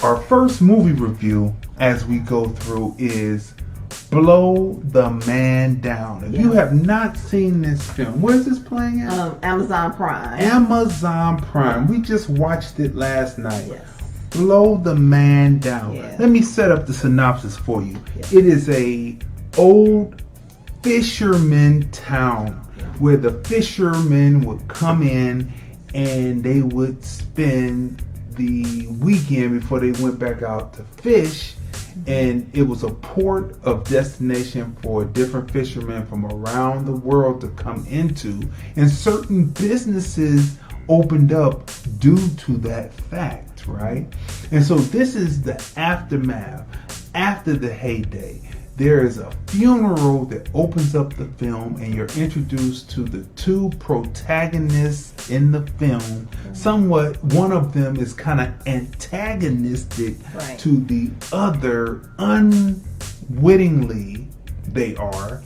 our first movie review as we go through is Blow the Man Down. If you have not seen this film, where's this playing at? Amazon Prime. Amazon Prime. We just watched it last night. Yes. Blow the Man Down. Yeah. Let me set up the synopsis for you. Yeah. It is a old fisherman town where the fishermen would come in and they would spend the weekend before they went back out to fish. And it was a port of destination for different fishermen from around the world to come into. And certain businesses opened up due to that fact, right? And so this is the aftermath. After the heyday, there is a funeral that opens up the film, and you're introduced to the two protagonists in the film. Somewhat, one of them is kind of antagonistic to the other, unwittingly they are.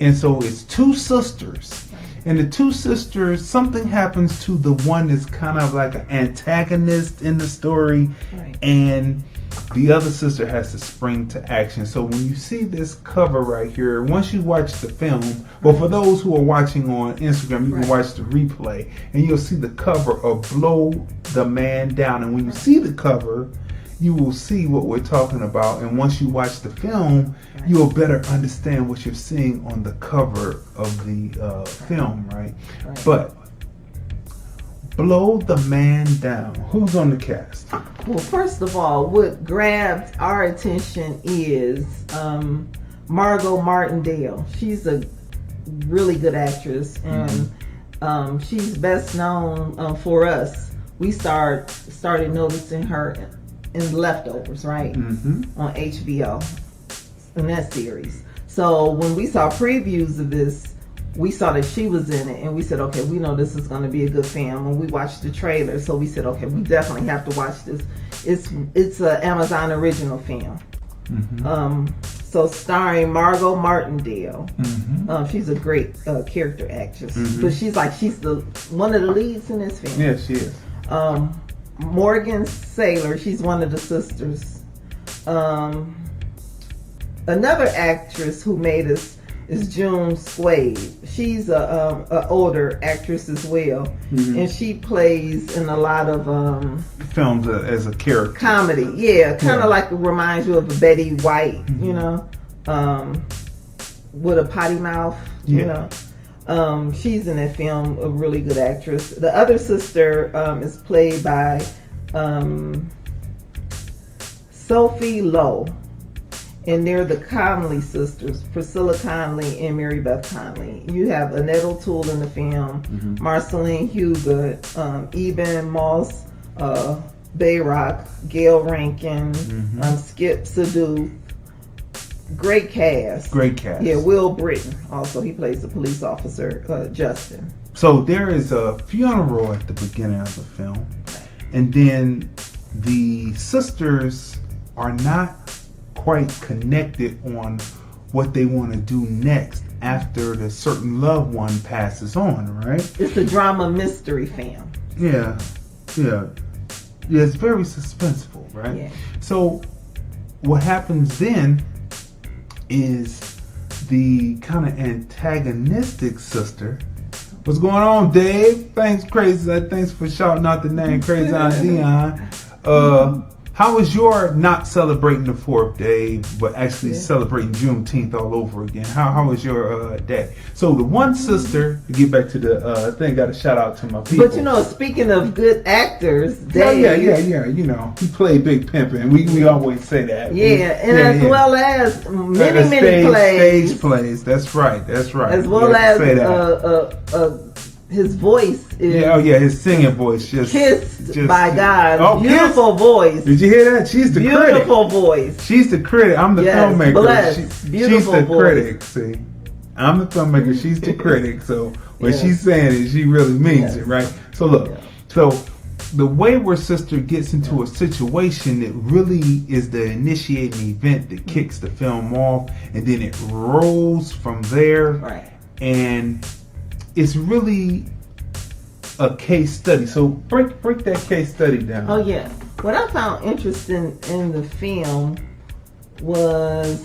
And so it's two sisters. And the two sisters, something happens to the one that's kind of like an antagonist in the story, and the other sister has to spring to action. So when you see this cover right here, once you watch the film, but for those who are watching on Instagram, you can watch the replay, and you'll see the cover of Blow the Man Down. And when you see the cover, you will see what we're talking about. And once you watch the film, you will better understand what you're seeing on the cover of the film, right? But Blow the Man Down. Who's on the cast? Well, first of all, what grabbed our attention is Margot Martindale. She's a really good actress, and she's best known for us. We started noticing her in Leftovers, right? On HBO, in that series. So when we saw previews of this, we saw that she was in it, and we said, okay, we know this is going to be a good film. When we watched the trailer, so we said, okay, we definitely have to watch this. It's an Amazon original film. So starring Margot Martindale. She's a great character actress, but she's the one of the leads in this film. Yes, she is. Morgan Saylor, she's one of the sisters. Another actress who made us is June Squade. She's a older actress as well, and she plays in a lot of films as a character. Comedy, kind of like it reminds you of Betty White, you know, with a potty mouth, you know. She's in that film, a really good actress. The other sister is played by Sophie Lowe. And they're the Conley sisters, Priscilla Conley and Mary Beth Conley. You have Annette O'Toole in the film, Marceline Hugo, Eben Moss, Bayrock, Gail Rankin, Skip Sadu. Great cast. Yeah, Will Britton also. He plays the police officer, Justin. So there is a funeral at the beginning of the film, and then the sisters are not quite connected on what they want to do next after the certain loved one passes on, right? It's a drama mystery film. Yeah, it's very suspenseful, right? Yeah. So what happens then is the kind of antagonistic sister. What's going on, Dave? Thanks for shouting out the name, Crazy on Dion. How was your not celebrating the 4th, Dave, but actually celebrating Juneteenth all over again? How was your day? So the one sister, to get back to the thing, got a shout out to my people. But you know, speaking of good actors, Dave. Yeah. You know, he played Big Pimpin'. We always say that. Well as many plays. Stage plays. That's right. As well as his voice is his singing voice just by God. Beautiful voice. Did you hear that? She's the critic. Beautiful voice. She's the critic. I'm the filmmaker. Blessed. She's the critic. See, I'm the filmmaker. She's the critic. So what she's saying is she really means it, right? So look, so the wayward sister gets into a situation that really is the initiating event that kicks the film off, and then it rolls from there. Right. And it's really a case study. So break that case study down. Oh yeah. what I found interesting in the film was,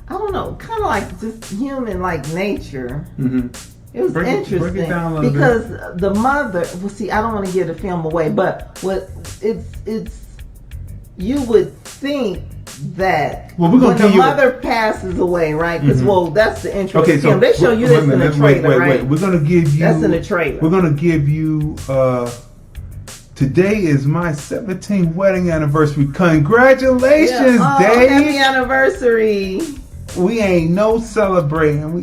I don't know, kind of like just human like nature. Mm-hmm. It was interesting break it down a little because bit. the mother. Well, see, I don't want to give the film away, but what it's you would think that when the mother passes away, right? Because that's the intro. Okay, so they show you this in the trailer, right? Wait. We're gonna give you. That's in the trailer. We're gonna give you. Today is my 17th wedding anniversary. Congratulations, Dave! Happy anniversary! We ain't no celebrating.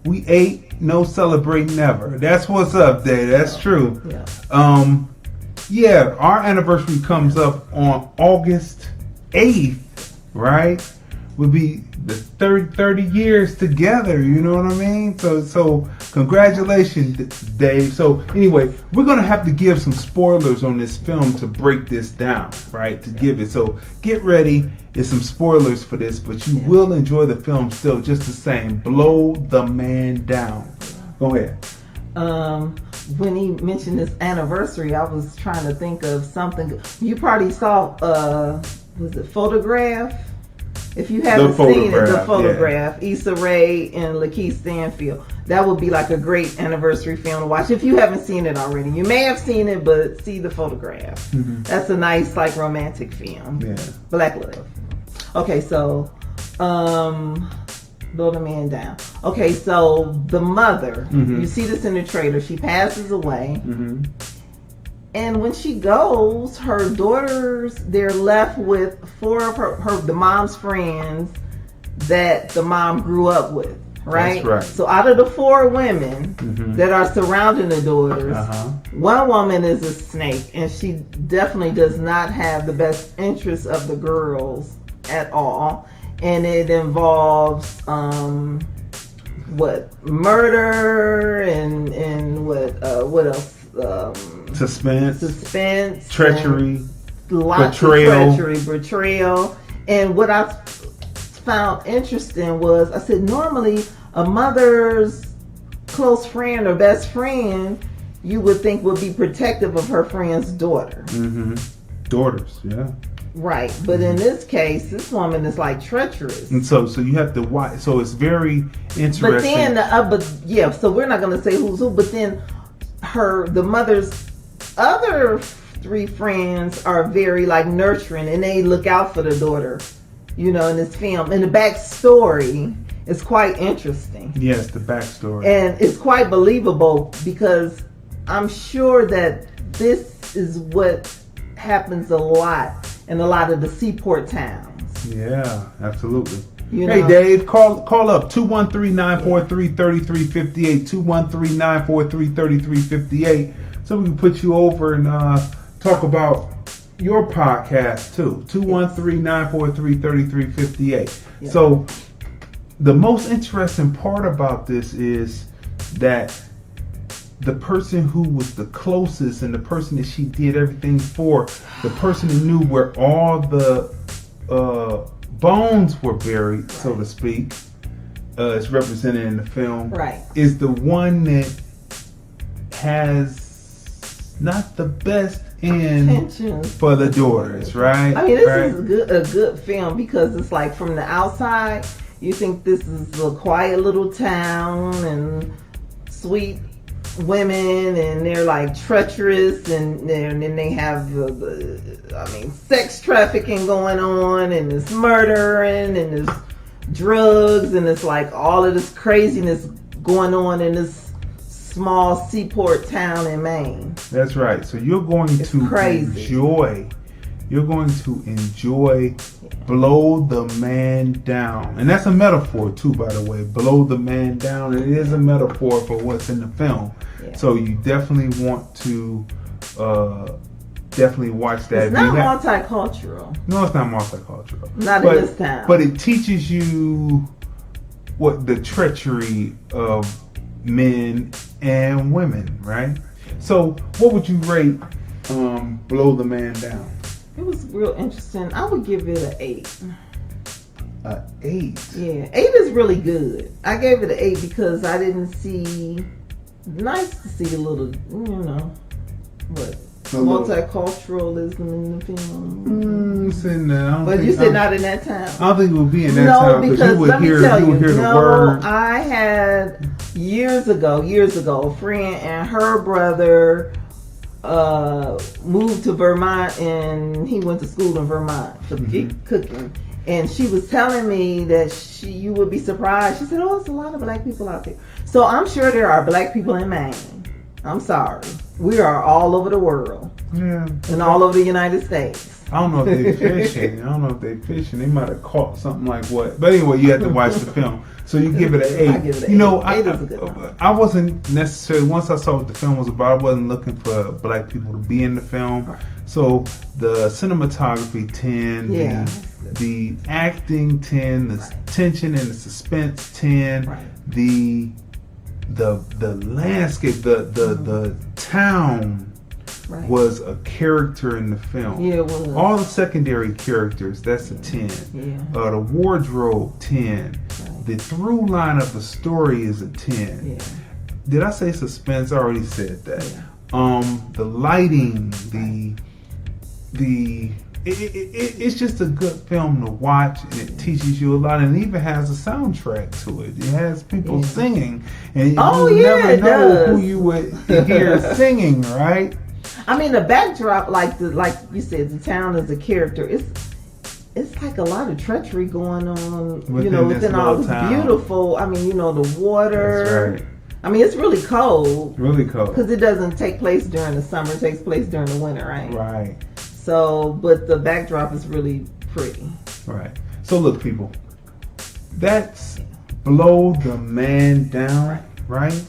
We ate no celebrating never. That's what's up, Dave. That's true. Yeah. Yeah, our anniversary comes up on August 8th, right? Would be the 30 years together, you know what I mean? So congratulations, Dave. So anyway, we're going to have to give some spoilers on this film to break this down, right? To give it. So get ready. There's some spoilers for this, but you will enjoy the film still just the same. Blow the man down. Go ahead. When he mentioned this anniversary, I was trying to think of something. You probably saw, was it Photograph? If you haven't seen it, The Photograph, Issa Rae and Lakeith Stanfield. That would be like a great anniversary film to watch if you haven't seen it already. You may have seen it, but see The Photograph. Mm-hmm. That's a nice, like, romantic film. Yeah. Black love. Okay, so, Blow the Man Down. Okay, so the mother, you see this in the trailer, she passes away. Mm-hmm. And when she goes, her daughters, they're left with 4 of the mom's friends that the mom grew up with, right? That's right. So out of the 4 women that are surrounding the daughters, one woman is a snake, and she definitely does not have the best interests of the girls at all. And it involves murder and what else? Suspense, treachery, betrayal. And what I found interesting was, I said, normally a mother's close friend or best friend, you would think would be protective of her friend's daughter. Daughters, yeah. Right, but in this case, this woman is like treacherous, and so you have to watch. So it's very interesting. But then, so we're not going to say who's who. But then, the mother's other 3 friends are very like nurturing, and they look out for the daughter. You know, in this film, and the backstory is quite interesting. Yes, the backstory, and it's quite believable because I'm sure that this is what happens a lot in a lot of the seaport towns. Yeah, absolutely. Hey, Dave, call up 213-943-3358, 213-943-3358, so we can put you over and talk about your podcast too. 213-943-3358. Yeah. So the most interesting part about this is that the person who was the closest and the person that she did everything for, the person who knew where all the bones were buried, so to speak, is represented in the film, right, is the one that has not the best end for the daughters, right? I mean, this is a good film because it's like from the outside, you think this is a quiet little town and sweet women, and they're like treacherous, and then they have sex trafficking going on, and this murdering, and this drugs, and it's like all of this craziness going on in this small seaport town in Maine. That's right. So you're going to enjoy Blow the Man Down. And that's a metaphor too, by the way. Blow the man down. It is a metaphor for what's in the film. Yeah. So you definitely want to definitely watch that. It's not multicultural. No, it's not multicultural. Not in this town. But it teaches you what the treachery of men and women, right? So what would you rate Blow the Man Down? It was real interesting. I would give it an 8. An 8? Yeah, 8 is really good. I gave it an 8 because I didn't see. Nice to see a little, multiculturalism in the film. Sitting there, But you said not in that time. I don't think it would be in that time because you would hear the word. I had years ago, a friend and her brother moved to Vermont, and he went to school in Vermont for cooking. And she was telling me that you would be surprised. She said, "Oh, it's a lot of black people out there." So I'm sure there are black people in Maine. I'm sorry, we are all over the world. Yeah, and all over the United States. I don't know if they're fishing. They might have caught something like what. But anyway, you have to watch the film. So you give it an 8. I give it an 8. I wasn't necessarily, once I saw what the film was about, I wasn't looking for black people to be in the film. Right. So the cinematography 10, yeah. the acting 10, the tension and the suspense 10, the landscape, the town was a character in the film. Yeah, it was. All the secondary characters, that's a 10. Yeah. The wardrobe, 10. Right. The through line of the story is a 10. Yeah. Did I say suspense? I already said that. Yeah. The lighting, it's just a good film to watch, and it teaches you a lot, and it even has a soundtrack to it. It has people singing, and you never know who you would hear singing, right? I mean, the backdrop, like you said, the town is a character. It's like a lot of treachery going on, within all this beautiful. I mean, the water. That's right. I mean, it's really cold. Really cold. Because it doesn't take place during the summer; it takes place during the winter, right? Right. So, but the backdrop is really pretty. Right. So look, people, that's Blow the Man Down, right?